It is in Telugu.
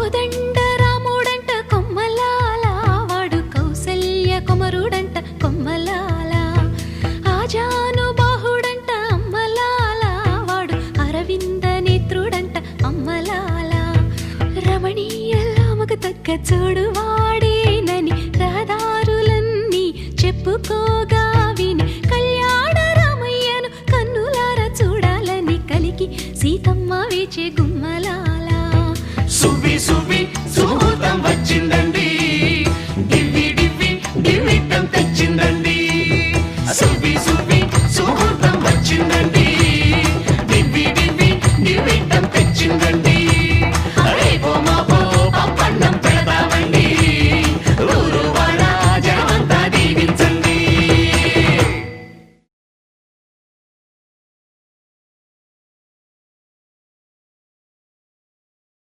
కోదండ రాముడంట కొమ్మలాల, వాడు కౌసల్య కుమరుడంట కొమ్మలాల. ఆజానుబాహుడంట అమ్మలాల, వాడు అరవింద నేత్రుడంట అమ్మలాల. రమణీయలామకు తగ్గ చూడువాడేనని రహదారులన్నీ చెప్పుకోగా విని, కళ్యాణ రామయ్యను కన్నులార చూడాలని కలిగి సీతమ్మ వేచే గుమ్మలాల. సువ్వి